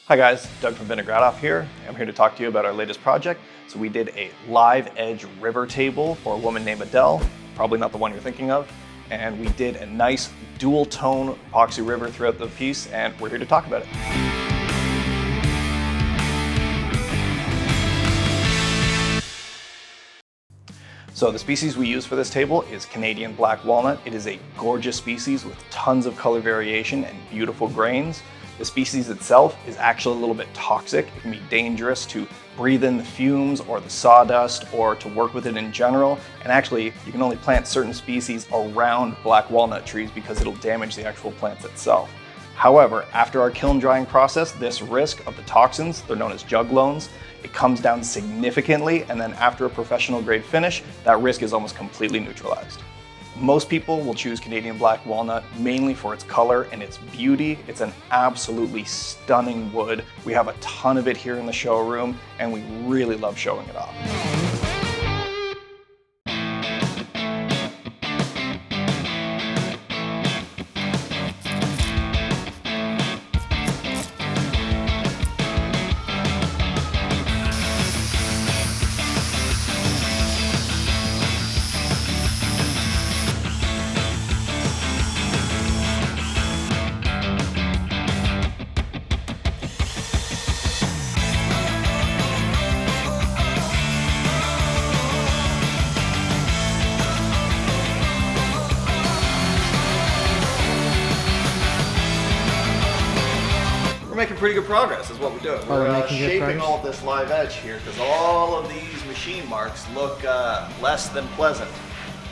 Hi guys, Doug from Vinogradofff here. I'm here to talk to you about our latest project. So we did a live edge river table for a woman named Adele, probably not the one you're thinking of. And we did a nice dual tone epoxy river throughout the piece, and we're here to talk about it. So the species we use for this table is Canadian Black Walnut. It is a gorgeous species with tons of color variation and beautiful grains. The species itself is actually a little bit toxic. It can be dangerous to breathe in the fumes or the sawdust or to work with it in general. And actually, you can only plant certain species around black walnut trees because it'll damage the actual plant itself. However, after our kiln drying process, this risk of the toxins, they're known as juglones, it comes down significantly, and then after a professional grade finish, that risk is almost completely neutralized. Most people will choose Canadian Black Walnut mainly for its color and its beauty. It's an absolutely stunning wood. We have a ton of it here in the showroom, and we really love showing it off. We're making pretty good progress is what we're doing. We're shaping all of this live edge here because all of these machine marks look less than pleasant.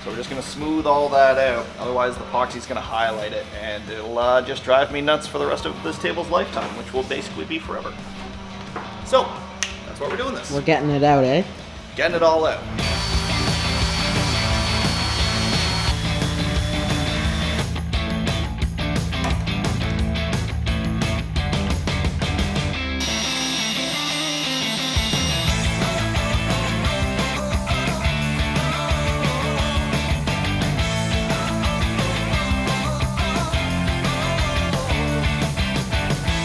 So we're just going to smooth all that out. Otherwise the epoxy's going to highlight it, and it'll just drive me nuts for the rest of this table's lifetime, which will basically be forever. So that's why we're doing this. We're getting it out, eh? Getting it all out.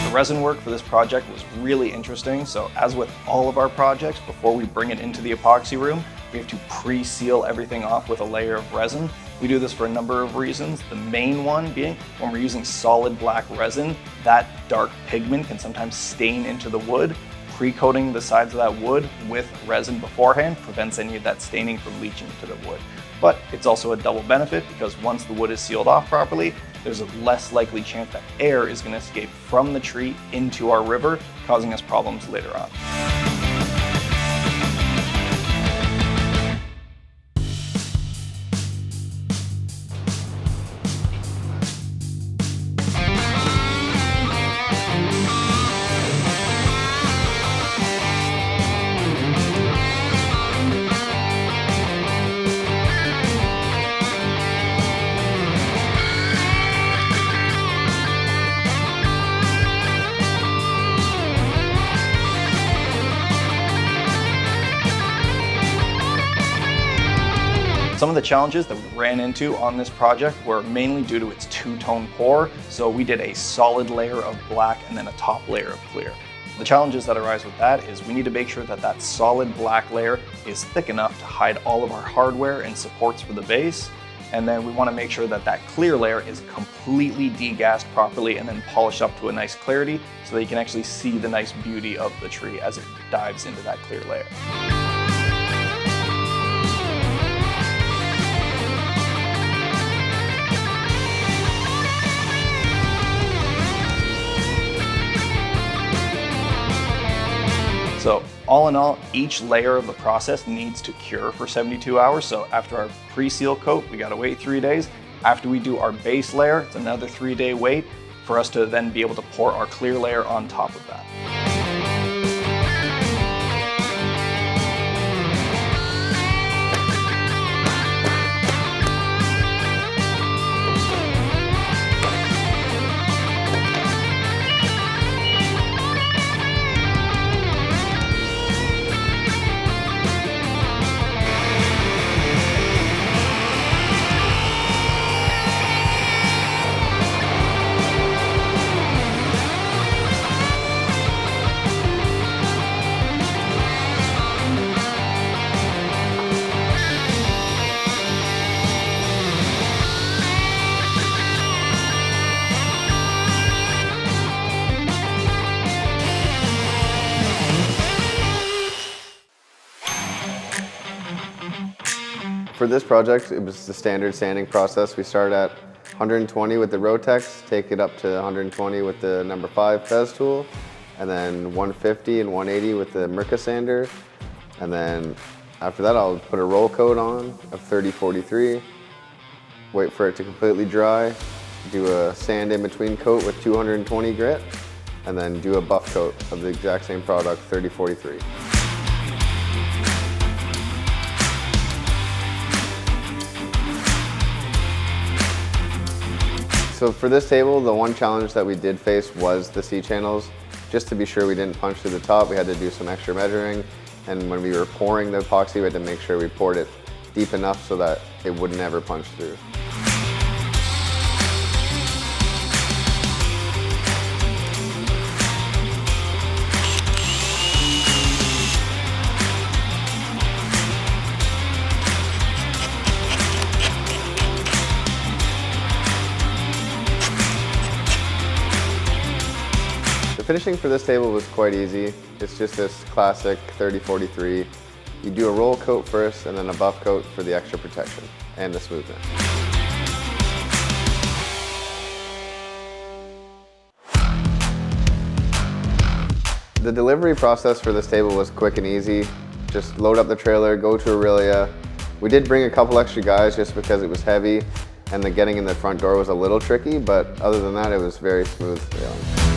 The resin work for this project was really interesting. So as with all of our projects, before we bring it into the epoxy room, we have to pre-seal everything off with a layer of resin. We do this for a number of reasons. The main one being when we're using solid black resin, that dark pigment can sometimes stain into the wood. Pre-coating the sides of that wood with resin beforehand prevents any of that staining from leaching into the wood. But it's also a double benefit because once the wood is sealed off properly, there's a less likely chance that air is going to escape from the tree into our river, causing us problems later on. Some of the challenges that we ran into on this project were mainly due to its two-tone pour. So we did a solid layer of black and then a top layer of clear. The challenges that arise with that is we need to make sure that that solid black layer is thick enough to hide all of our hardware and supports for the base. And then we want to make sure that that clear layer is completely degassed properly and then polished up to a nice clarity so that you can actually see the nice beauty of the tree as it dives into that clear layer. So all in all, each layer of the process needs to cure for 72 hours. So after our pre-seal coat, we gotta wait 3 days. After we do our base layer, it's another 3-day wait for us to then be able to pour our clear layer on top of that. For this project, it was the standard sanding process. We start at 120 with the Rotex, take it up to 120 with the number 5 Fez tool, and then 150 and 180 with the Mirka sander. And then after that, I'll put a roll coat on of 3043, wait for it to completely dry, do a sand in between coat with 220 grit, and then do a buff coat of the exact same product, 3043. So for this table, the one challenge that we did face was the C-channels. Just to be sure we didn't punch through the top, we had to do some extra measuring. And when we were pouring the epoxy, we had to make sure we poured it deep enough so that it would never punch through. The finishing for this table was quite easy. It's just this classic 3043. You do a roll coat first and then a buff coat for the extra protection and the smoothness. The delivery process for this table was quick and easy. Just load up the trailer, go to Aurelia. We did bring a couple extra guys just because it was heavy and the getting in the front door was a little tricky, but other than that, it was very smooth sailing.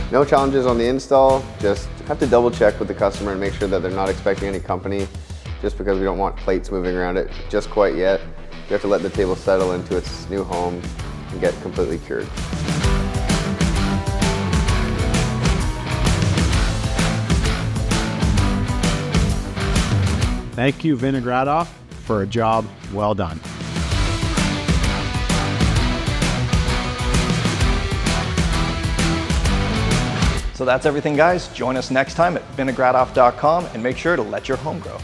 No challenges on the install, just have to double check with the customer and make sure that they're not expecting any company, just because we don't want plates moving around it just quite yet. You have to let the table settle into its new home and get completely cured. Thank you, Vinogradofff, for a job well done. So that's everything, guys. Join us next time at vinogradofff.com and make sure to let your home grow.